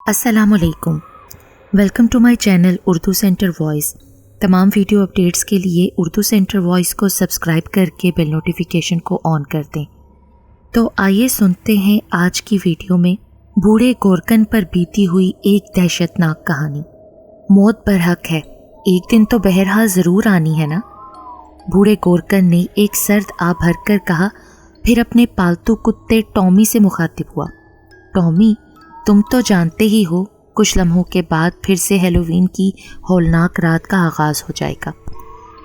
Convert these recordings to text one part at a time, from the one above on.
अस्सलाम वालेकुम। Welcome to my channel Urdu centre voice. तमाम वीडियो अपडेट्स के लिए उर्दू सेंटर वॉइस को सब्सक्राइब करके बेल नोटिफिकेशन को ऑन कर दें। तो आइए सुनते हैं आज की वीडियो में बूढ़े गोरकन पर बीती हुई एक दहशतनाक कहानी। मौत बरहक है, एक दिन तो बहरहाल ज़रूर आनी है ना। बूढ़े गोरकन ने एक सर्द आ भर कर कहा, फिर अपने पालतू कुत्ते टॉमी से मुखातिब हुआ। टॉमी, तुम तो जानते ही हो, कुछ लम्हों के बाद फिर से हैलोवीन की हौलनाक रात का आगाज़ हो जाएगा।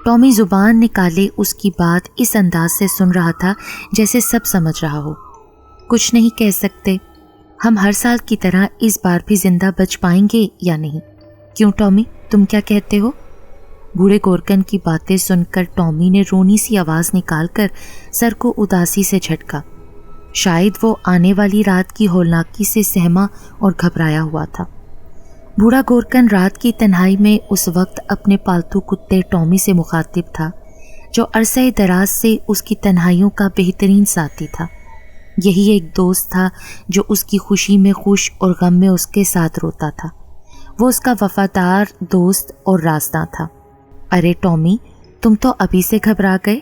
टॉमी ज़ुबान निकाले उसकी बात इस अंदाज से सुन रहा था जैसे सब समझ रहा हो। कुछ नहीं कह सकते, हम हर साल की तरह इस बार भी जिंदा बच पाएंगे या नहीं। क्यों टॉमी, तुम क्या कहते हो? बूढ़े गोरकन की बातें सुनकर टॉमी ने रोनी सी आवाज़ निकालकर सर को उदासी से झटका। शायद वो आने वाली रात की हौलनाकी से सहमा और घबराया हुआ था। बूढ़ा गोरकन रात की तन्हाई में उस वक्त अपने पालतू कुत्ते टॉमी से मुखातिब था, जो अरसे दराज से उसकी तन्हाइयों का बेहतरीन साथी था। यही एक दोस्त था जो उसकी खुशी में खुश और गम में उसके साथ रोता था। वो उसका वफादार दोस्त और रास्ता था। अरे टॉमी, तुम तो अभी से घबरा गए।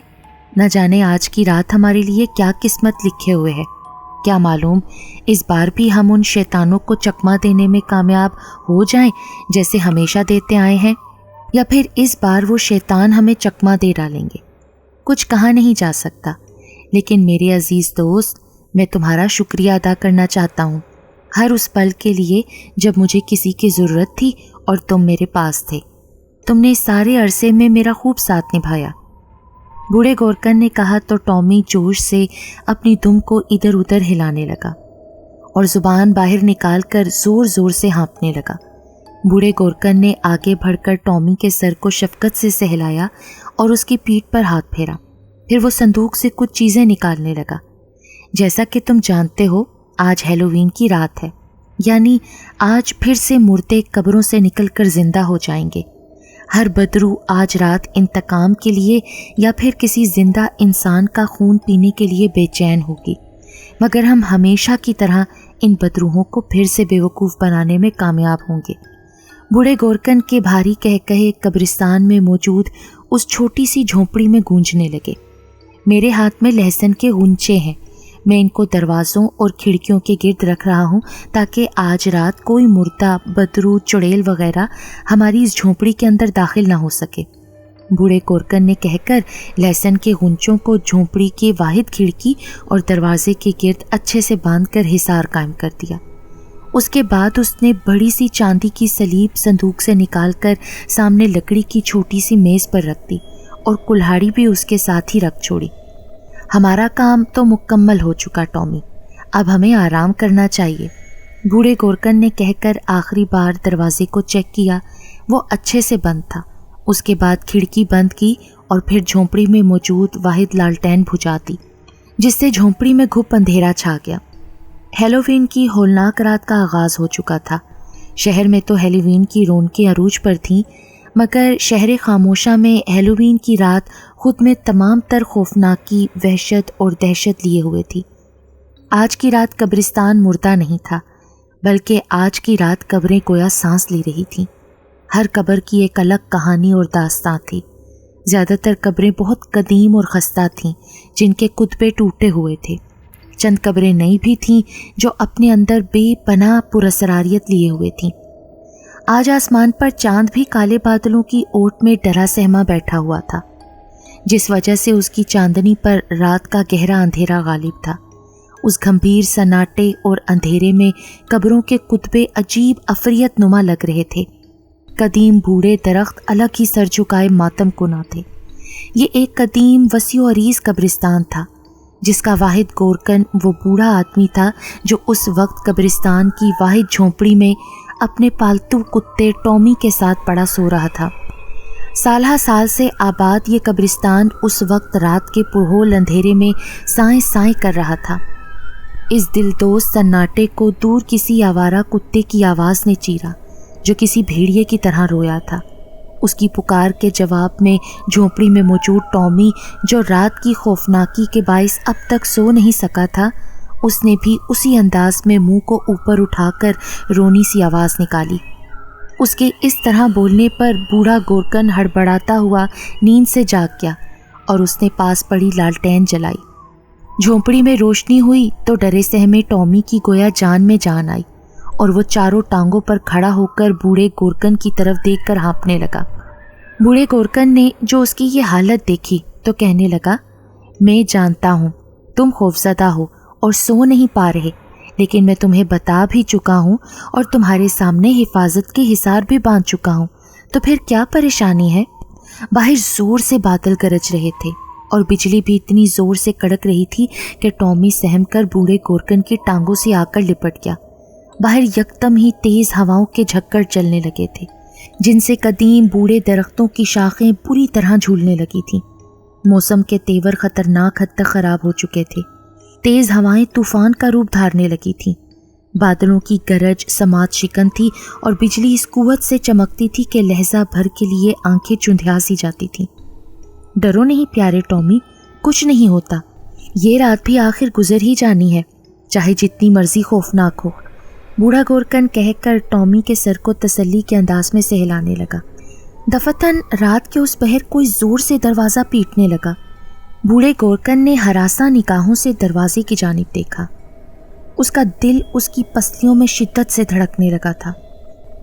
न जाने आज की रात हमारे लिए क्या किस्मत लिखे हुए है। क्या मालूम इस बार भी हम उन शैतानों को चकमा देने में कामयाब हो जाएं जैसे हमेशा देते आए हैं, या फिर इस बार वो शैतान हमें चकमा दे डालेंगे। कुछ कहा नहीं जा सकता, लेकिन मेरे अजीज़ दोस्त, मैं तुम्हारा शुक्रिया अदा करना चाहता हूँ हर उस पल के लिए जब मुझे किसी की ज़रूरत थी और तुम मेरे पास थे। तुमने इस सारे अरसे में मेरा खूब साथ निभाया। बूढ़े गोरकन ने कहा तो टॉमी जोश से अपनी दुम को इधर उधर हिलाने लगा और ज़ुबान बाहर निकालकर ज़ोर ज़ोर से हाँफने लगा। बूढ़े गोरकन ने आगे बढ़कर टॉमी के सर को शफ़क़त से सहलाया और उसकी पीठ पर हाथ फेरा। फिर वो संदूक से कुछ चीज़ें निकालने लगा। जैसा कि तुम जानते हो, आज हैलोवीन की रात है, यानी आज फिर से मुर्दे कब्रों से निकलकर ज़िंदा हो जाएंगे। हर बदरू आज रात इंतकाम के लिए या फिर किसी जिंदा इंसान का खून पीने के लिए बेचैन होगी, मगर हम हमेशा की तरह इन बदरूहों को फिर से बेवकूफ़ बनाने में कामयाब होंगे। बूढ़े गोरकन के भारी कह कहे कब्रिस्तान में मौजूद उस छोटी सी झोंपड़ी में गूंजने लगे। मेरे हाथ में लहसुन के गुंचे हैं, मैं इनको दरवाज़ों और खिड़कियों के गिर्द रख रहा हूँ ताकि आज रात कोई मुर्दा, बदरू, चुड़ैल वगैरह हमारी इस झोंपड़ी के अंदर दाखिल ना हो सके। बूढ़े गोरकन ने कहकर लहसुन के गुंचों को झोंपड़ी की वाहिद खिड़की और दरवाजे के गिर्द अच्छे से बांधकर हिसार कायम कर दिया। उसके बाद उसने बड़ी सी चांदी की सलीब संदूक से निकालकर सामने लकड़ी की छोटी सी मेज़ पर रख दी और कुल्हाड़ी भी उसके साथ ही रख छोड़ी। हमारा काम तो मुकम्मल हो चुका टॉमी, अब हमें आराम करना चाहिए। बूढ़े गोरकन ने कहकर आखिरी बार दरवाजे को चेक किया। वो अच्छे से बंद था। उसके बाद खिड़की बंद की और फिर झोंपड़ी में मौजूद वाहिद लालटेन बुझा दी, जिससे झोंपड़ी में घुप अंधेरा छा गया। हैलोवीन की हौलनाक रात का आगाज़ हो चुका था। शहर में तो हैलोवीन की रौनकें अरूज पर थीं, मगर शहर खामोशा में हैलोवीन की रात खुद में तमाम तर खौफनाकी, वहशत और दहशत लिए हुए थी। आज की रात कब्रिस्तान मुर्दा नहीं था, बल्कि आज की रात कब्रें गोया सांस ले रही थीं। हर कब्र की एक अलग कहानी और दास्तां थी। ज़्यादातर कब्रें बहुत कदीम और खस्ता थीं, जिनके कुतबे टूटे हुए थे। चंद कब्रें नई भी थीं जो अपने अंदर बेपनाह पुरअसरारियत लिए हुए थीं। आज आसमान पर चांद भी काले बादलों की ओट में डरा सहमा बैठा हुआ था, जिस वजह से उसकी चांदनी पर रात का गहरा अंधेरा गालिब था। उस गंभीर सन्नाटे और अंधेरे में कब्रों के कुतबे अजीब अफरियत नुमा लग रहे थे। कदीम बूढ़े दरख्त अलग ही सर झुकाए मातम कुना थे। ये एक कदीम वसीओ अरीज कब्रिस्तान था, जिसका वाहिद गोरकन वो बूढ़ा आदमी था जो उस वक्त कब्रिस्तान की वाहिद झोंपड़ी में अपने पालतू कुत्ते टॉमी के साथ पड़ा सो रहा था। साल साल से आबाद ये कब्रिस्तान उस वक्त रात के पुरहोल अंधेरे में साएं साएं कर रहा था। इस दिलदोज़ सन्नाटे को दूर किसी आवारा कुत्ते की आवाज़ ने चीरा, जो किसी भेड़िए की तरह रोया था। उसकी पुकार के जवाब में झोंपड़ी में मौजूद टॉमी, जो रात की खौफनाकी के बायस अब तक सो नहीं सका था, उसने भी उसी अंदाज में मुंह को ऊपर उठाकर रोनी सी आवाज़ निकाली। उसके इस तरह बोलने पर बूढ़ा गोरकन हड़बड़ाता हुआ नींद से जाग गया और उसने पास पड़ी लालटेन जलाई। झोंपड़ी में रोशनी हुई तो डरे सहमे टॉमी की गोया जान में जान आई और वो चारों टांगों पर खड़ा होकर बूढ़े गोरकन की तरफ देखकर हाँफने लगा। बूढ़े गोरकन ने जो उसकी ये हालत देखी तो कहने लगा, मैं जानता हूँ तुम खौफज़दा हो और सो नहीं पा रहे, लेकिन मैं तुम्हें बता भी चुका हूँ और तुम्हारे सामने हिफाजत के हिसार भी बांध चुका हूँ, तो फिर क्या परेशानी है। बाहर ज़ोर से बादल गरज रहे थे और बिजली भी इतनी ज़ोर से कड़क रही थी कि टॉमी सहम कर बूढ़े गोरकन की टांगों से आकर लिपट गया। बाहर यकदम ही तेज़ हवाओं के झक्कड़ चलने लगे थे, जिनसे कदीम बूढ़े दरख्तों की शाखें बुरी तरह झूलने लगी थीं। मौसम के तेवर ख़तरनाक हद तक ख़राब हो चुके थे। तेज़ हवाएं तूफ़ान का रूप धारने लगी थीं। बादलों की गरज समात शिकन थी और बिजली इस कुव्वत से चमकती थी कि लहजा भर के लिए आंखें चुंधिया सी जाती थीं। डरो नहीं प्यारे टॉमी, कुछ नहीं होता। ये रात भी आखिर गुजर ही जानी है, चाहे जितनी मर्जी खौफनाक हो। बूढ़ा गोरकन कहकर टॉमी के सर को तसल्ली के अंदाज में सहलाने लगा। दफतन रात के उस पहर कोई ज़ोर से दरवाज़ा पीटने लगा। बूढ़े गोरकन ने हरासा निगाहों से दरवाजे की जानिब देखा। उसका दिल उसकी पसलियों में शिद्दत से धड़कने लगा था।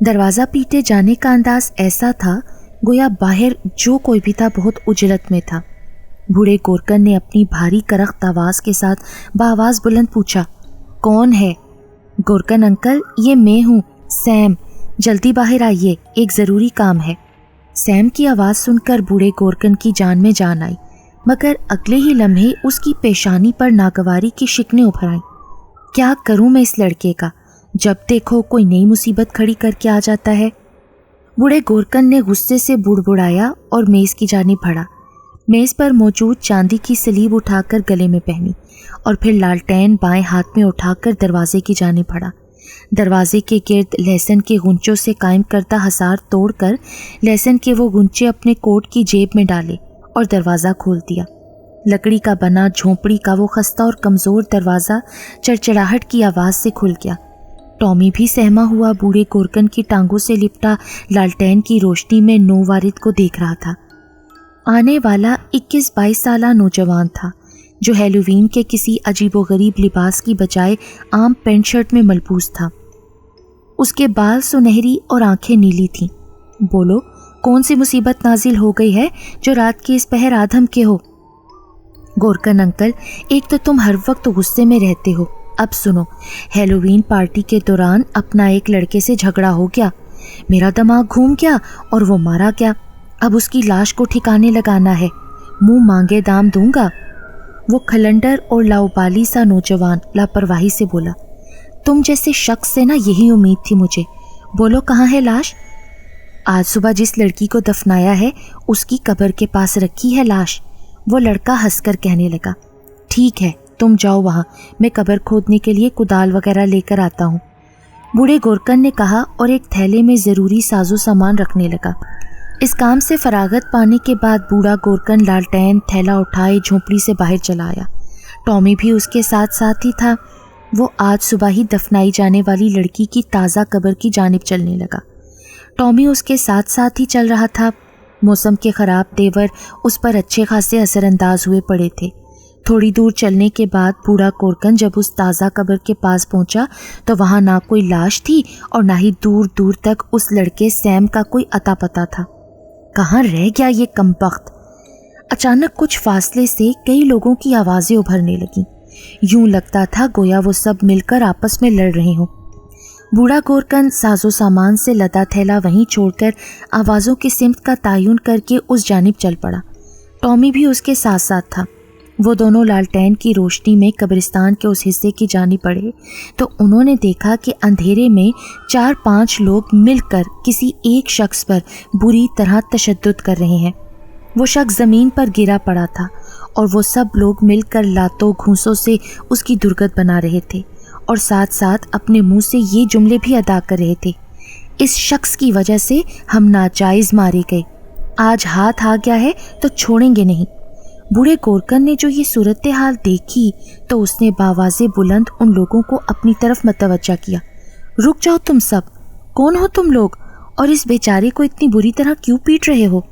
दरवाज़ा पीटे जाने का अंदाज ऐसा था गोया बाहर जो कोई भी था बहुत उजलत में था। बूढ़े गोरकन ने अपनी भारी करख्त आवाज़ के साथ बाआवाज़ बुलंद पूछा, कौन है। गोरकन अंकल, ये मैं हूँ, सैम। जल्दी बाहर आइए, एक ज़रूरी काम है। सैम की आवाज़ सुनकर बूढ़े गोरकन की जान में जान आई, मगर अगले ही लम्हे उसकी पेशानी पर नागवारी की शिकनें उभर आईं। क्या करूं मैं इस लड़के का, जब देखो कोई नई मुसीबत खड़ी करके आ जाता है। बूढ़े गोरकन ने गुस्से से बुड़बुड़ाया और मेज़ की जानिब बढ़ा। मेज़ पर मौजूद चांदी की सलीब उठाकर गले में पहनी और फिर लालटेन बाएं हाथ में उठाकर दरवाजे की जानिब बढ़ा। दरवाजे के गिर्द लहसुन के गुंचों से कायम करता हसार तोड़कर लहसुन के वो गुंचे अपने कोट की जेब में डाले और दरवाज़ा खोल दिया। लकड़ी का बना झोंपड़ी का वो खस्ता और कमज़ोर दरवाज़ा चड़चड़ाहट की आवाज़ से खुल गया। टॉमी भी सहमा हुआ बूढ़े गोरकन की टांगों से लिपटा लालटेन की रोशनी में नौवारिद को देख रहा था। आने वाला 21-22 साला नौजवान था, जो हैलोवीन के किसी अजीबोगरीब लिबास की बजाय आम पेंट शर्ट में मलबूस था। उसके बाल सुनहरी और आंखें नीली थीं। बोलो, कौन सी मुसीबत नाजिल हो गई है जो रात के इस पहर आधम के हो। गोरकन अंकल, एक तो तुम हर वक्त गुस्से में रहते हो। अब सुनो, हैलोवीन पार्टी के दौरान अपना एक लड़के से झगड़ा हो गया, मेरा दिमाग घूम गया और वो मारा गया। अब उसकी लाश को ठिकाने लगाना है, मुंह मांगे दाम दूंगा। वो खलंडर और लाउबाली सा नौजवान लापरवाही से बोला, तुम जैसे शख्स से ना यही उम्मीद थी मुझे। बोलो, कहाँ है लाश। आज सुबह जिस लड़की को दफनाया है उसकी कब्र के पास रखी है लाश। वो लड़का हंसकर कहने लगा, ठीक है, तुम जाओ वहाँ, मैं कब्र खोदने के लिए कुदाल वगैरह लेकर आता हूँ। बूढ़े गोरकन ने कहा और एक थैले में ज़रूरी साजो सामान रखने लगा। इस काम से फरागत पाने के बाद बूढ़ा गोरकन लालटेन थैला उठाए झोंपड़ी से बाहर चला आया। टॉमी भी उसके साथ साथ ही था। वो आज सुबह ही दफनाई जाने वाली लड़की की ताज़ा कब्र की जानिब चलने लगा। टॉमी उसके साथ साथ ही चल रहा था। मौसम के ख़राब तेवर उस पर अच्छे खासे असरअंदाज हुए पड़े थे। थोड़ी दूर चलने के बाद बूढ़ा गोरकन जब उस ताज़ा कब्र के पास पहुंचा तो वहां ना कोई लाश थी और ना ही दूर दूर तक उस लड़के सैम का कोई अता पता था। कहाँ रह गया ये कमबख्त। अचानक कुछ फासले से कई लोगों की आवाज़ें उभरने लगीं। यूं लगता था गोया वो सब मिलकर आपस में लड़ रहे हों। बूढ़ा गोरकन साजो सामान से लदा थैला वहीं छोड़कर आवाज़ों की सिमत का तायुन करके उस जानिब चल पड़ा। टॉमी भी उसके साथ साथ था। वो दोनों लालटेन की रोशनी में कब्रिस्तान के उस हिस्से की जानिब बढ़े तो उन्होंने देखा कि अंधेरे में 4-5 लोग मिलकर किसी एक शख्स पर बुरी तरह तशद्दुद कर रहे हैं। वो शख्स ज़मीन पर गिरा पड़ा था और वो सब लोग मिलकर लातों घूंसों से उसकी दुर्गत बना रहे थे और साथ साथ अपने मुंह से ये जुमले भी अदा कर रहे थे, इस शख्स की वजह से हम नाजायज़ मारे गए, आज हाथ आ गया है तो छोड़ेंगे नहीं। बूढ़े गोरकन ने जो ये सूरत हाल देखी तो उसने बावाज़े बुलंद उन लोगों को अपनी तरफ मतवज्जा किया। रुक जाओ तुम सब, कौन हो तुम लोग और इस बेचारे को इतनी बुरी तरह क्यों पीट रहे हो?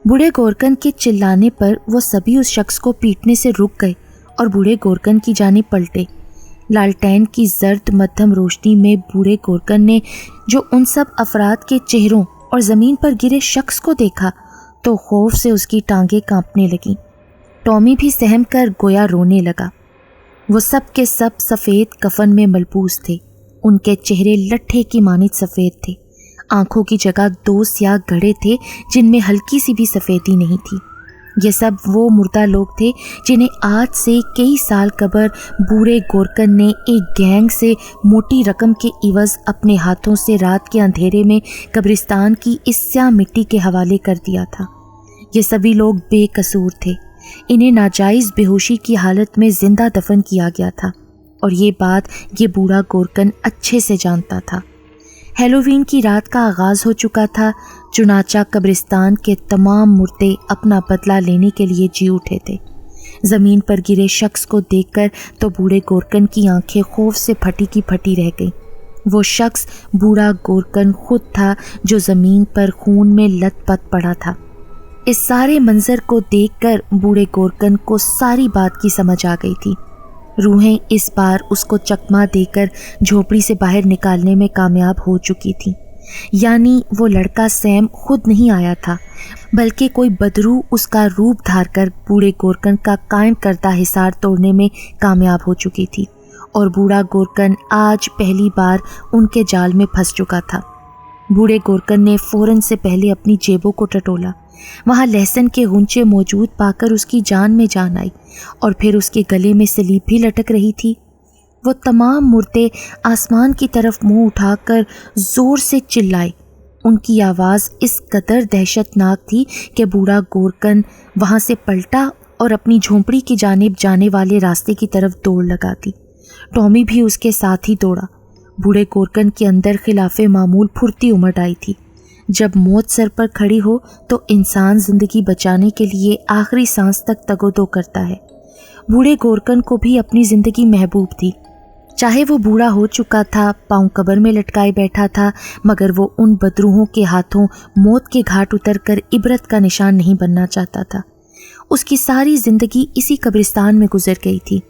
बूढ़े गोरकन के चिल्लाने पर वो सभी उस शख्स को पीटने से रुक गए और बूढ़े गोरकन की जानिब पलटे। लालटेन की जर्द मध्यम रोशनी में बूढ़े गोरकन ने जो उन सब अफराद के चेहरों और ज़मीन पर गिरे शख्स को देखा तो खौफ से उसकी टांगें कांपने लगीं। टॉमी भी सहम कर गोया रोने लगा। वो सब के सब सफ़ेद कफन में मलबूस थे। उनके चेहरे लट्ठे की मानित सफ़ेद थे। आंखों की जगह 2 स्याह गड़े थे जिनमें हल्की सी भी सफ़ेदी नहीं थी। ये सब वो मुर्दा लोग थे जिन्हें आज से कई साल कबल बूढ़े गोरकन ने एक गैंग से मोटी रकम के इवज़ अपने हाथों से रात के अंधेरे में कब्रिस्तान की इस स्याह मिट्टी के हवाले कर दिया था। ये सभी लोग बेकसूर थे। इन्हें नाजायज़ बेहोशी की हालत में ज़िंदा दफन किया गया था और ये बात ये बूढ़ा गोरकन अच्छे से जानता था। हैलोवीन की रात का आगाज़ हो चुका था। चुनाचा कब्रिस्तान के तमाम मुर्दे अपना बदला लेने के लिए जी उठे थे। ज़मीन पर गिरे शख्स को देखकर तो बूढ़े गोरकन की आंखें खौफ से फटी की फटी रह गईं। वो शख्स बूढ़ा गोरकन खुद था जो ज़मीन पर खून में लथपथ पड़ा था। इस सारे मंजर को देखकर बूढ़े गोरकन को सारी बात की समझ आ गई थी। रूहें इस बार उसको चकमा देकर झोपड़ी से बाहर निकालने में कामयाब हो चुकी थी। यानी वो लड़का सैम खुद नहीं आया था, बल्कि कोई बदरू उसका रूप धार कर बूढ़े गोरकन का कायम करदा हिसार तोड़ने में कामयाब हो चुकी थी और बूढ़ा गोरकन आज पहली बार उनके जाल में फंस चुका था। बूढ़े गोरकन ने फ़ौरन से पहले अपनी जेबों को टटोला। वहाँ लहसुन के गुंचे मौजूद पाकर उसकी जान में जान आई और फिर उसके गले में सलीब भी लटक रही थी। वो तमाम मुर्दे आसमान की तरफ मुंह उठाकर ज़ोर से चिल्लाए। उनकी आवाज़ इस कदर दहशतनाक थी कि बूढ़ा गोरकन वहाँ से पलटा और अपनी झोंपड़ी की जानिब जाने वाले रास्ते की तरफ दौड़ लगा दी। टॉमी भी उसके साथ ही दौड़ा। बूढ़े गोरकन के अंदर खिलाफे मामूल फुर्ती उमड़ आई थी। जब मौत सर पर खड़ी हो तो इंसान ज़िंदगी बचाने के लिए आखिरी सांस तक तगोदो करता है। बूढ़े गोरकन को भी अपनी ज़िंदगी महबूब थी। चाहे वो बूढ़ा हो चुका था, पाँव कब्र में लटकाए बैठा था, मगर वो उन बदरूहों के हाथों मौत के घाट उतरकर इबरत का निशान नहीं बनना चाहता था। उसकी सारी ज़िंदगी इसी कब्रिस्तान में गुजर गई थी।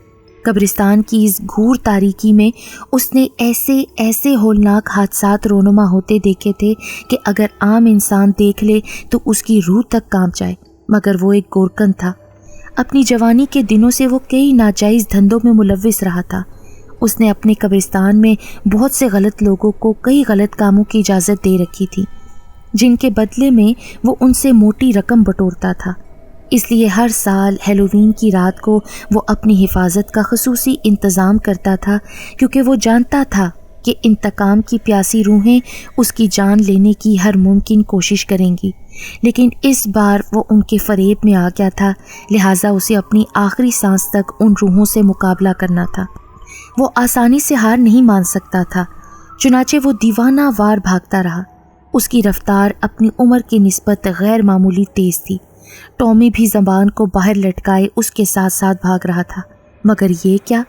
कब्रिस्तान की इस घूर तारीकी में उसने ऐसे ऐसे होलनाक हादसात रोनुमा होते देखे थे कि अगर आम इंसान देख ले तो उसकी रूह तक कांप जाए। मगर वो एक गोरकन था। अपनी जवानी के दिनों से वो कई नाजायज़ धंधों में मुलव्विस रहा था। उसने अपने कब्रिस्तान में बहुत से गलत लोगों को कई गलत कामों की इजाज़त दे रखी थी, जिनके बदले में वो उनसे मोटी रकम बटोरता था। इसलिए हर साल हैलोवीन की रात को वो अपनी हिफाजत का ख़ुसूसी इंतज़ाम करता था, क्योंकि वो जानता था कि इंतकाम की प्यासी रूहें उसकी जान लेने की हर मुमकिन कोशिश करेंगी। लेकिन इस बार वो उनके फ़रेब में आ गया था, लिहाजा उसे अपनी आखिरी सांस तक उन रूहों से मुकाबला करना था। वो आसानी से हार नहीं मान सकता था, चुनाचे वो दीवाना वार भागता रहा। उसकी रफ्तार अपनी उम्र की निस्बत गैर मामूली तेज़ थी। टॉमी भी ज़बान को बाहर लटकाए उसके साथ साथ भाग रहा था। मगर ये क्या,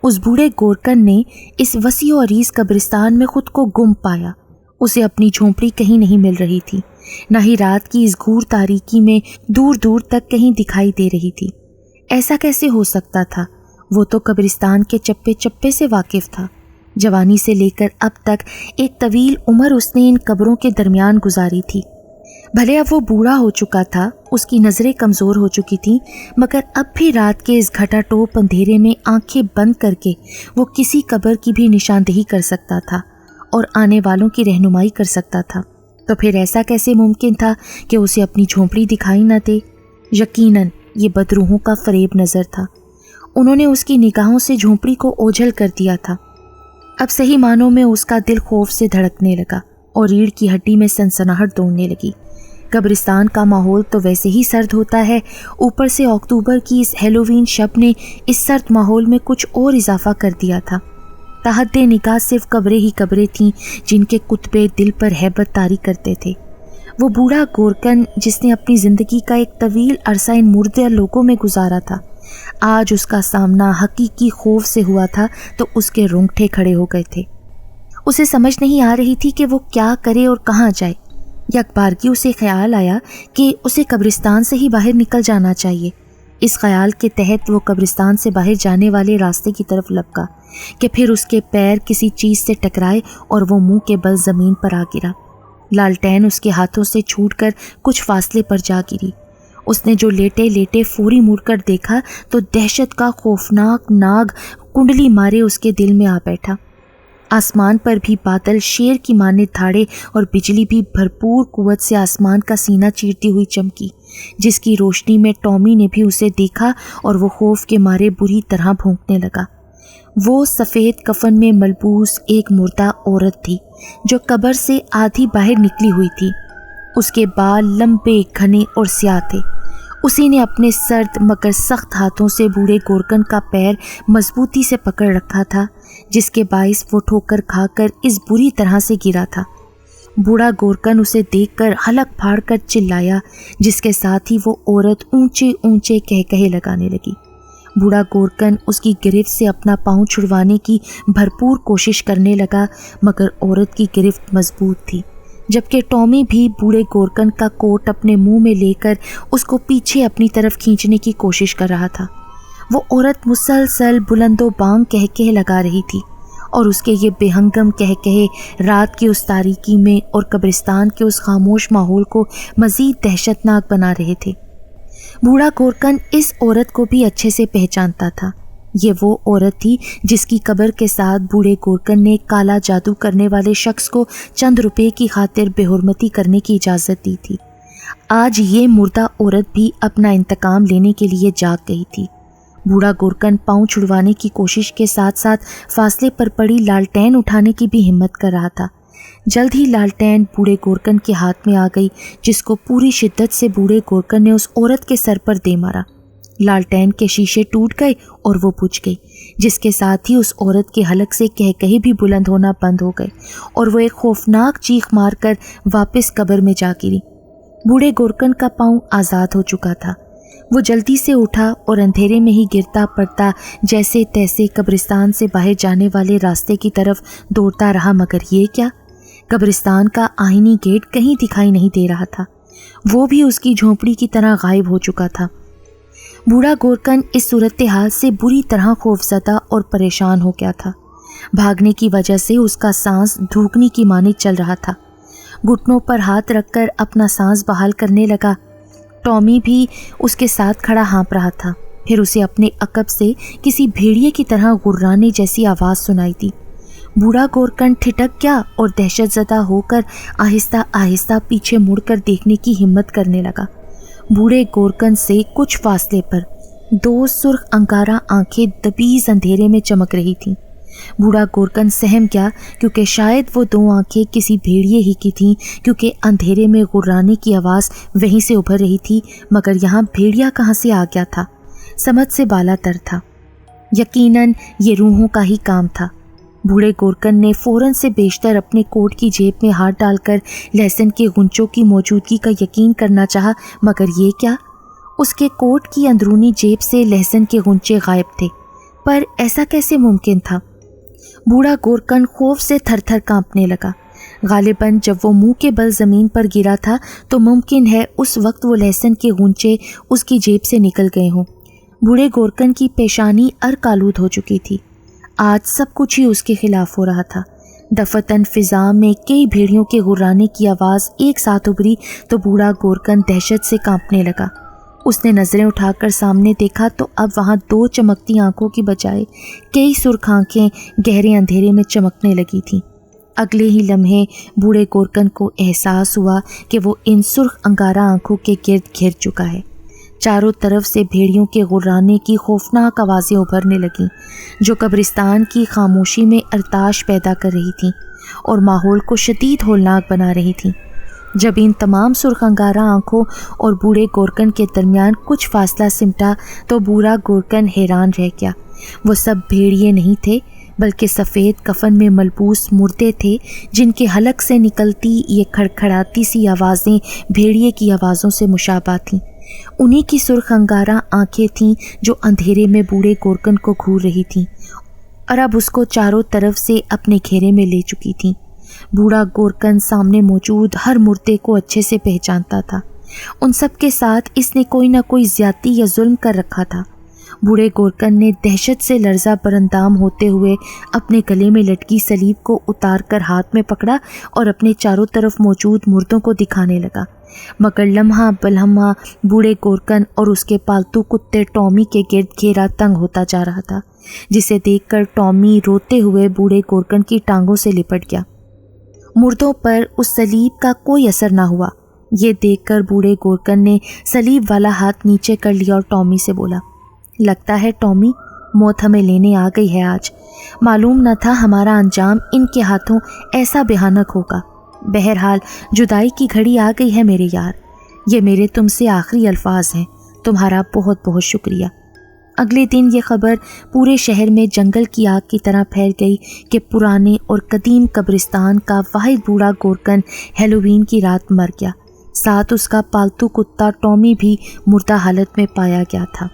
उस बूढ़े गोरकन ने इस वसी और अरीज़ कब्रिस्तान में ख़ुद को गुम पाया। उसे अपनी झोंपड़ी कहीं नहीं मिल रही थी, न ही रात की इस घूर तारीकी में दूर दूर तक कहीं दिखाई दे रही थी। ऐसा कैसे हो सकता था? वो तो कब्रिस्तान के चप्पे चप्पे से वाकिफ़ था। जवानी से लेकर अब तक एक तवील उम्र उसने इन कब्रों के दरमियान गुजारी थी। भले अब वो बूढ़ा हो चुका था, उसकी नज़रें कमज़ोर हो चुकी थीं, मगर अब भी रात के इस घटाटोप अंधेरे में आंखें बंद करके वो किसी कब्र की भी निशानदेही कर सकता था और आने वालों की रहनुमाई कर सकता था। तो फिर ऐसा कैसे मुमकिन था कि उसे अपनी झोंपड़ी दिखाई न दे? यकीनन ये बदरूहों का फरेब नज़र था। उन्होंने उसकी निगाहों से झोंपड़ी को ओझल कर दिया था। अब सही मानों में उसका दिल खौफ से धड़कने लगा और रीढ़ की हड्डी में सनसनाहट दौड़ने लगी। कब्रिस्तान का माहौल तो वैसे ही सर्द होता है, ऊपर से अक्टूबर की इस हैलोवीन शब ने इस सर्द माहौल में कुछ और इजाफा कर दिया था। तहद्दे निगाह सिर्फ कब्रें ही कब्रें थीं जिनके कुतबे दिल पर हैबत तारी करते थे। وہ بوڑھا گورکن جس نے اپنی زندگی کا ایک طویل عرصہ ان مردہ لوگوں میں گزارا تھا، آج اس کا سامنا حقیقی خوف سے ہوا تھا تو اس کے رونگٹے کھڑے ہو گئے تھے۔ اسے سمجھ نہیں آ رہی تھی کہ وہ کیا کرے اور کہاں جائے۔ یکبارگی اسے خیال آیا کہ اسے قبرستان سے ہی باہر نکل جانا چاہیے۔ اس خیال کے تحت وہ قبرستان سے باہر جانے والے راستے کی طرف لپکا کہ پھر اس کے پیر کسی چیز سے ٹکرائے اور وہ منہ کے بل زمین پر آ گرا۔ لالٹین اس کے ہاتھوں سے چھوٹ کر کچھ فاصلے پر جا گری۔ اس نے جو لیٹے لیٹے فوری مڑ کر دیکھا تو دہشت کا خوفناک ناگ کنڈلی مارے اس کے دل میں آ بیٹھا۔ آسمان پر بھی بادل شیر کی مانند دھاڑے اور بجلی بھی بھرپور قوت سے آسمان کا سینہ چیرتی ہوئی چمکی، جس کی روشنی میں ٹامی نے بھی اسے دیکھا اور وہ خوف کے مارے بری طرح بھونکنے لگا۔ وہ سفید کفن میں ملبوس ایک مردہ عورت تھی جو قبر سے آدھی باہر نکلی ہوئی تھی۔ اس کے بال لمبے، گھنے اور سیاہ تھے۔ اسی نے اپنے سرد مگر سخت ہاتھوں سے بوڑھے گورکن کا پیر مضبوطی سے پکڑ رکھا تھا، جس کے باعث وہ ٹھوکر کھا کر اس بری طرح سے گرا تھا۔ بوڑھا گورکن اسے دیکھ کر حلق پھاڑ کر چلایا، جس کے ساتھ ہی وہ عورت اونچے اونچے کہے لگانے لگی۔ بوڑھا گورکن اس کی گرفت سے اپنا پاؤں چھڑوانے کی بھرپور کوشش کرنے لگا، مگر عورت کی گرفت مضبوط تھی، جبکہ ٹامی بھی بوڑھے گورکن کا کوٹ اپنے منہ میں لے کر اس کو پیچھے اپنی طرف کھینچنے کی کوشش کر رہا تھا۔ وہ عورت مسلسل بلند و بانگ کہے لگا رہی تھی اور اس کے یہ بے ہنگم کہے رات کی اس تاریکی میں اور قبرستان کے اس خاموش ماحول کو مزید دہشت ناک بنا رہے تھے۔ بوڑھا گورکن اس عورت کو بھی اچھے سے پہچانتا تھا۔ یہ وہ عورت تھی جس کی قبر کے ساتھ بوڑھے گورکن نے کالا جادو کرنے والے شخص کو چند روپے کی خاطر بے حرمتی کرنے کی اجازت دی تھی۔ آج یہ مردہ عورت بھی اپنا انتقام لینے کے لیے جاگ گئی تھی۔ بوڑھا گورکن پاؤں چھڑوانے کی کوشش کے ساتھ ساتھ فاصلے پر پڑی لالٹین اٹھانے کی بھی ہمت کر رہا تھا۔ جلد ہی لالٹین بوڑھے گورکن کے ہاتھ میں آ گئی، جس کو پوری شدت سے بوڑھے گورکن نے اس عورت کے سر پر دے مارا۔ لالٹین کے شیشے ٹوٹ گئے اور وہ بجھ گئی، جس کے ساتھ ہی اس عورت کے حلق سے کہے بھی بلند ہونا بند ہو گئے اور وہ ایک خوفناک چیخ مار کر واپس قبر میں جا گری۔ بوڑھے گورکن کا پاؤں آزاد ہو چکا تھا۔ وہ جلدی سے اٹھا اور اندھیرے میں ہی گرتا پڑتا جیسے تیسے قبرستان سے باہر جانے والے راستے کی طرف دوڑتا رہا، مگر یہ کیا؟ قبرستان کا آئینی گیٹ کہیں دکھائی نہیں دے رہا تھا، وہ بھی اس کی جھونپڑی کی طرح غائب ہو چکا تھا۔ بوڑھا گورکن اس صورتحال سے بری طرح خوفزدہ اور پریشان ہو گیا تھا۔ بھاگنے کی وجہ سے اس کا سانس دھوکنے کی مانند چل رہا تھا۔ گھٹنوں پر ہاتھ رکھ کر اپنا سانس بحال کرنے لگا۔ ٹامی بھی اس کے ساتھ کھڑا ہانپ رہا تھا۔ پھر اسے اپنے عقب سے کسی بھیڑیے کی طرح غرانے جیسی آواز سنائی دی۔ بوڑھا گورکن ٹھٹک گیا اور دہشت زدہ ہو کر آہستہ آہستہ پیچھے مڑ کر دیکھنے کی ہمت کرنے لگا۔ بوڑھے گورکن سے کچھ فاصلے پر دو سرخ انگارہ آنکھیں دبیز اندھیرے میں چمک رہی تھیں۔ بوڑھا گورکن سہم گیا، کیونکہ شاید وہ دو آنکھیں کسی بھیڑیے ہی کی تھیں، کیونکہ اندھیرے میں غرانے کی آواز وہیں سے ابھر رہی تھی، مگر یہاں بھیڑیا کہاں سے آ گیا تھا؟ سمجھ سے بالا تر تھا۔ یقیناً یہ روحوں کا ہی کام تھا۔ بوڑھے گورکن نے فوراً سے بیشتر اپنے کوٹ کی جیب میں ہاتھ ڈال کر لہسن کے غنچوں کی موجودگی کا یقین کرنا چاہا، مگر یہ کیا؟ اس کے کوٹ کی اندرونی جیب سے لہسن کے غنچے غائب تھے۔ پر ایسا کیسے ممکن تھا؟ بوڑھا گورکن خوف سے تھر تھر کانپنے لگا۔ غالباً جب وہ منہ کے بل زمین پر گرا تھا تو ممکن ہے اس وقت وہ لہسن کے غنچے اس کی جیب سے نکل گئے ہوں۔ بوڑھے گورکن کی پیشانی ارک آلود ہو چکی تھی۔ آج سب کچھ ہی اس کے خلاف ہو رہا تھا۔ دفتن فضا میں کئی بھیڑیوں کے غرانے کی آواز ایک ساتھ ابھری تو بوڑھا گورکن دہشت سے کانپنے لگا۔ اس نے نظریں اٹھا کر سامنے دیکھا تو اب وہاں دو چمکتی آنکھوں کی بجائے کئی سرخ آنکھیں گہرے اندھیرے میں چمکنے لگی تھیں۔ اگلے ہی لمحے بوڑھے گورکن کو احساس ہوا کہ وہ ان سرخ انگارہ آنکھوں کے گرد گھر چکا ہے۔ چاروں طرف سے بھیڑیوں کے غرانے کی خوفناک آوازیں ابھرنے لگیں، جو قبرستان کی خاموشی میں ارتعاش پیدا کر رہی تھیں اور ماحول کو شدید ہولناک بنا رہی تھیں۔ جب ان تمام سرخ انگارہ آنکھوں اور بوڑھے گورکن کے درمیان کچھ فاصلہ سمٹا تو بوڑھا گورکن حیران رہ گیا۔ وہ سب بھیڑیے نہیں تھے، بلکہ سفید کفن میں ملبوس مردے تھے جن کے حلق سے نکلتی یہ کھڑکھڑاتی سی آوازیں بھیڑیے کی آوازوں سے مشابہ تھیں۔ انہی کی سرخ انگارہ آنکھیں تھیں جو اندھیرے میں بوڑھے گورکن کو گھور رہی تھیں اور اب اس کو چاروں طرف سے اپنے گھیرے میں لے چکی تھیں۔ بوڑھا گورکن سامنے موجود ہر مردے کو اچھے سے پہچانتا تھا۔ ان سب کے ساتھ اس نے کوئی نہ کوئی زیادتی یا ظلم کر رکھا تھا۔ بوڑھے گورکن نے دہشت سے لرزہ براندام ہوتے ہوئے اپنے گلے میں لٹکی سلیب کو اتار کر ہاتھ میں پکڑا اور اپنے چاروں طرف موجود مردوں کو دکھانے لگا، مگر لمحہ بلمحہ بوڑھے گورکن اور اس کے پالتو کتے ٹامی کے گرد گھیرا تنگ ہوتا جا رہا تھا، جسے دیکھ کر ٹامی روتے ہوئے بوڑھے گورکن کی ٹانگوں سے لپٹ گیا۔ مردوں پر اس سلیب کا کوئی اثر نہ ہوا۔ یہ دیکھ کر بوڑھے گورکن نے سلیب والا ہاتھ نیچے کر لیا اور ٹامی سے بولا، لگتا ہے ٹامی موت ہمیں لینے آ گئی ہے آج۔ معلوم نہ تھا ہمارا انجام ان کے ہاتھوں ایسا بھیانک ہوگا۔ بہرحال جدائی کی گھڑی آ گئی ہے میرے یار، یہ میرے تم سے آخری الفاظ ہیں، تمہارا بہت بہت شکریہ۔ اگلے دن یہ خبر پورے شہر میں جنگل کی آگ کی طرح پھیل گئی کہ پرانے اور قدیم قبرستان کا واحد بوڑھا گورکن ہیلووین کی رات مر گیا، ساتھ اس کا پالتو کتا ٹامی بھی مردہ حالت میں پایا گیا تھا۔